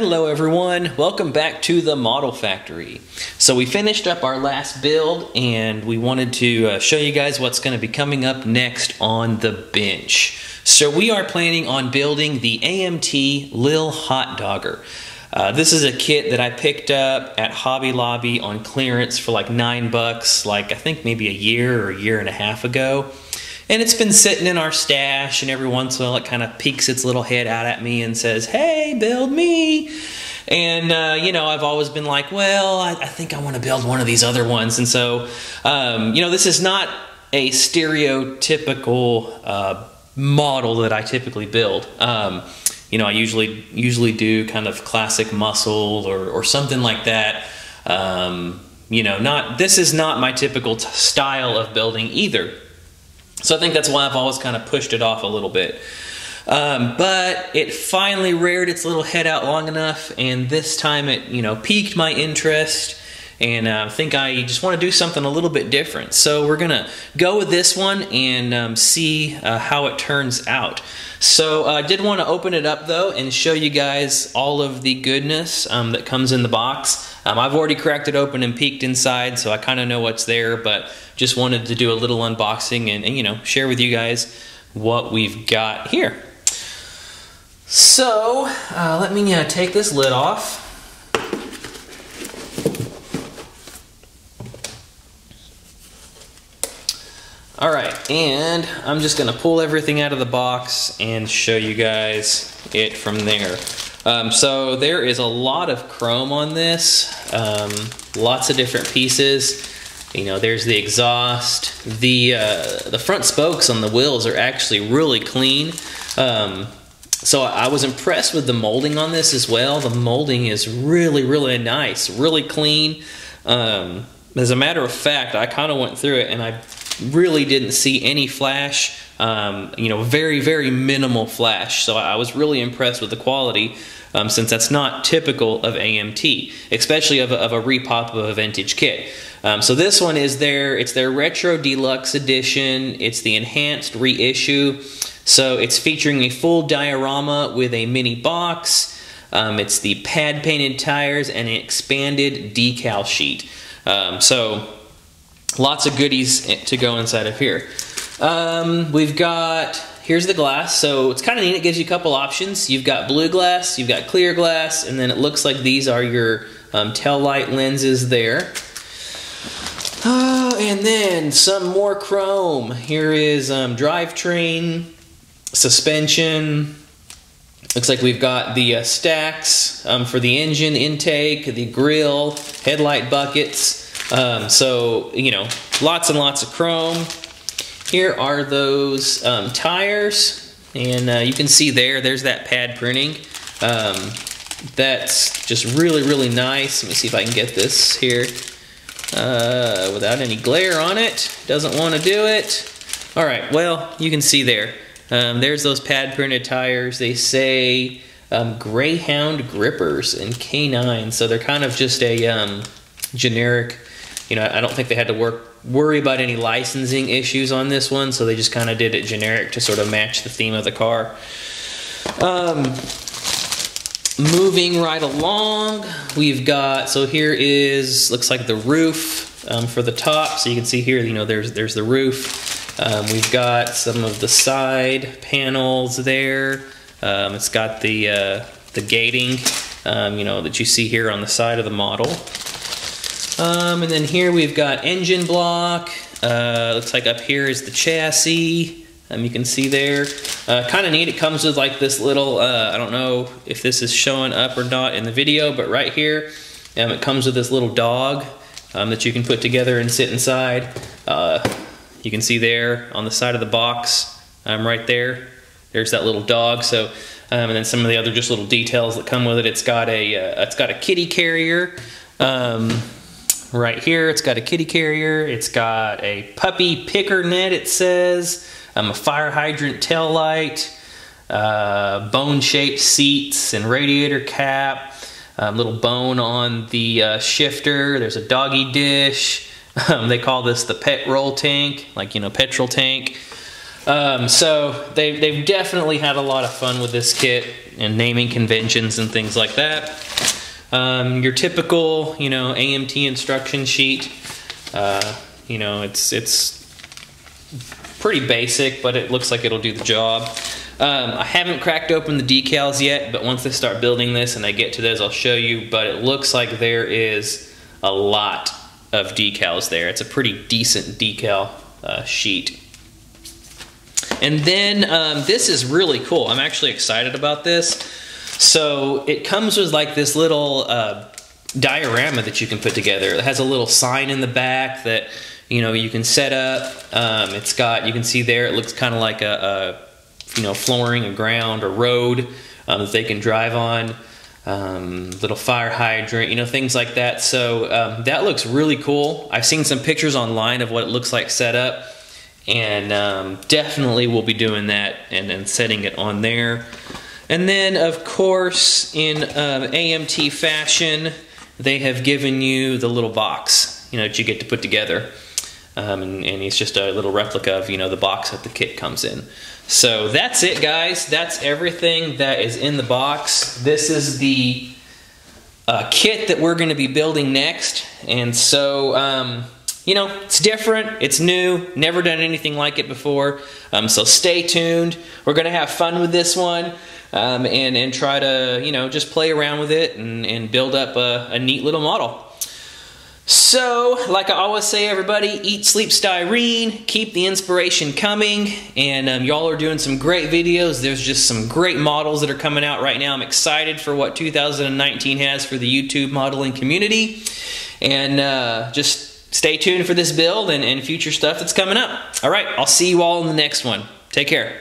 Hello everyone, welcome back to the Model Factory. So we finished up our last build and we wanted to show you guys what's going to be coming up next on the bench. So we are planning on building the Amt Lil Hot Dogger. This is a kit that I picked up at Hobby Lobby on clearance for like $9, like I think maybe a year or a year and a half ago. And it's been sitting in our stash, and every once in a while it kind of peeks its little head out at me and says, hey, build me. And, you know, I've always been like, well, I think I want to build one of these other ones. And so, you know, this is not a stereotypical model that I typically build. You know, I usually do kind of classic muscle or something like that. You know, this is not my typical style of building either. So I think that's why I've always kind of pushed it off a little bit. But it finally reared its little head out long enough, and this time it, you know, piqued my interest, and I think I just want to do something a little bit different. So we're going to go with this one and see how it turns out. So I did want to open it up though and show you guys all of the goodness that comes in the box. I've already cracked it open and peeked inside, so I kind of know what's there, but just wanted to do a little unboxing and you know, share with you guys what we've got here. So let me take this lid off. Alright, and I'm just going to pull everything out of the box and show you guys it from there. So there is a lot of chrome on this, lots of different pieces. You know, there's the exhaust. The front spokes on the wheels are actually really clean. So I was impressed with the molding on this as well. The molding is really, really nice, really clean. As a matter of fact, I kind of went through it and I really didn't see any flash. You know, very, very minimal flash. So I was really impressed with the quality, since that's not typical of AMT, especially of a repop of a vintage kit. So this one is it's their Retro Deluxe Edition. It's the enhanced reissue. So it's featuring a full diorama with a mini box. It's the pad painted tires and an expanded decal sheet. So lots of goodies to go inside of here. We've got, here's the glass. So it's kind of neat. It gives you a couple options. You've got blue glass, you've got clear glass, and then it looks like these are your tail light lenses there. And then some more chrome. Here is drivetrain, suspension. Looks like we've got the stacks for the engine intake, the grill, headlight buckets. So, you know, lots and lots of chrome. Here are those tires, and you can see there's that pad printing. That's just really, really nice. Let me see if I can get this here without any glare on it. Doesn't want to do it. All right, well, you can see there. There's those pad printed tires. They say Greyhound grippers and K9, so they're kind of just a generic. You know, I don't think they had to worry about any licensing issues on this one, so they just kind of did it generic to sort of match the theme of the car. Moving right along, we've got, so here is, looks like the roof for the top. So you can see here, you know, there's the roof. We've got some of the side panels there. It's got the gating, you know, that you see here on the side of the model. And then here we've got engine block. Looks like up here is the chassis. You can see there. Kind of neat. It comes with like this little, I don't know if this is showing up or not in the video, but right here, it comes with this little dog that you can put together and sit inside. You can see there on the side of the box, right there. There's that little dog. So, and then some of the other just little details that come with it. It's got a kitty carrier. Right here, it's got a kitty carrier. It's got a puppy picker net, it says. A fire hydrant tail light. Bone-shaped seats and radiator cap. Little bone on the shifter. There's a doggy dish. They call this the pet roll tank, like, you know, petrol tank. So they've definitely had a lot of fun with this kit. and naming conventions and things like that. Your typical, you know, AMT instruction sheet. You know, it's pretty basic, but it looks like it'll do the job. I haven't cracked open the decals yet, but once I start building this and I get to those, I'll show you. But it looks like there is a lot of decals there. It's a pretty decent decal sheet. And then this is really cool. I'm actually excited about this. So it comes with like this little diorama that you can put together. It has a little sign in the back that, you know, you can set up. It's got, you can see there, it looks kind of like a you know, flooring, a ground, a road that they can drive on. Little fire hydrant, you know, things like that. So that looks really cool. I've seen some pictures online of what it looks like set up, and definitely we'll be doing that and setting it on there. And then, of course, in AMT fashion, they have given you the little box, you know, that you get to put together. And it's just a little replica of, you know, the box that the kit comes in. So that's it, guys. That's everything that is in the box. This is the kit that we're going to be building next. And so, you know, it's different. It's new. Never done anything like it before. So stay tuned. We're going to have fun with this one. And try to, you know, just play around with it and build up a neat little model. So, like I always say, everybody, eat, sleep, styrene, keep the inspiration coming, and y'all are doing some great videos. There's just some great models that are coming out right now. I'm excited for what 2019 has for the YouTube modeling community, and just stay tuned for this build and future stuff that's coming up. All right, I'll see you all in the next one. Take care.